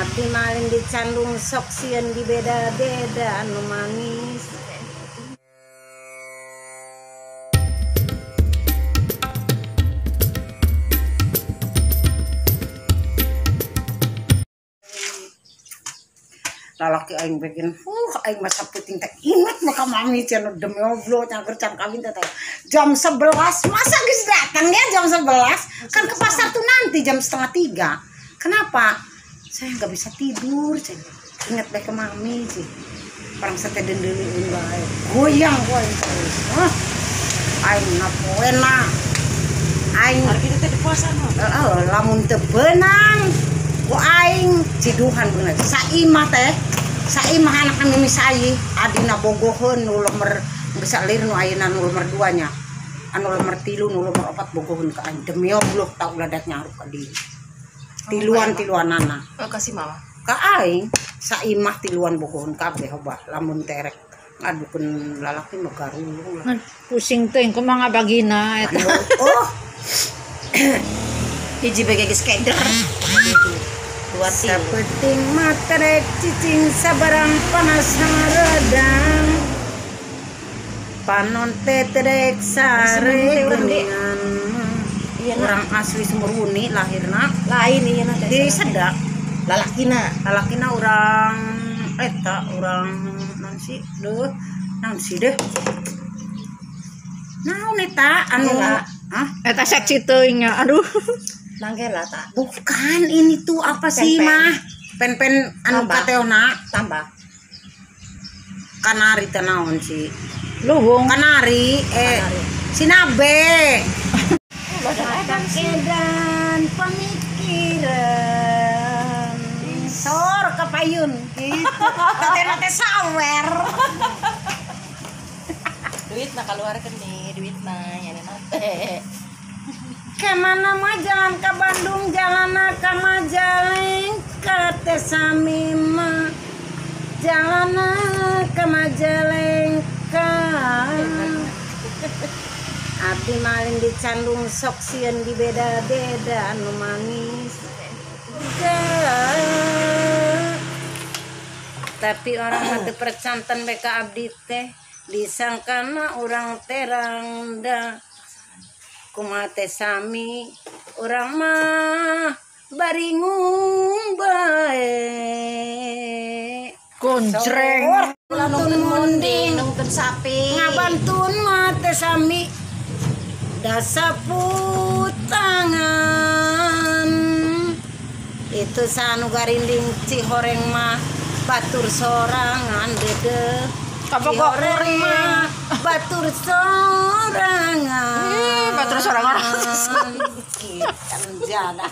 Abdi malin dicandung sok sieun di beda-beda anu manis. Lalaki aing bikin aing masa puting teh inget maka mami cenah demi Allah cager can kawin teh jam 11 masa geus datang ya jam 11 kan ke pasar tuh nanti jam 2:30. Kenapa saya nggak bisa tidur cenah inget bae ke mami sih orang sate dendeuleun bae goyang terus aing napoena aing hari kitu teh di puasa lamun teu beunang ku aing ciduhan bener saimah teh saimah anak kami misai adina bogoheun nu lemer bisa lir nu ayeuna nu lemer 2 nya anu lemer 3 nu lemer 4 bogoheun ka aing demi Allah tak uladak nyarup ka dieu tiluan-tiluanana kasih mama ka aing saimah tiluan bogoheun kabeh hoba lamun terek ngadukeun lalaki mah garulung pusing teuing kumaha bagina eta hiji bege geus keder sapeting materek cicing sabarang panas haredang panon teterek sare geuningan orang asli Sumberwuni lahirna lain ieu na di Sedak lalakina urang eta urang naon sih deh naon eta anu eta seksi teuing nya aduh Nanggela tak? Bukan, ini tuh apa sih mah? Pen anu kateona tambah. Kanari teh naon sih? Luhung. Kanari, sinabe. Edan pamikiran. Sor kapayun gitu. Katena teh sawer. Duit na kaluarkeun nih, duit na nyana teh. Kemana mah jalan ke Bandung, jalan ke Majalengka teh sami mah jalan ke Majalengka. Abdi malin dicandung sok sieun di beda-beda anu manis. Tapi orang mah teu percanten bae ka abdi teh disangkana urang terang da kumate sami orang mah baringung bae konjreng nungtun munding nungtun sapi ngabantun mate sami dasapu tangan itu sanu garinding Cihoreng mah batur sorangan dede Cihoreng mah batur sorangan batur sorangan kita menjana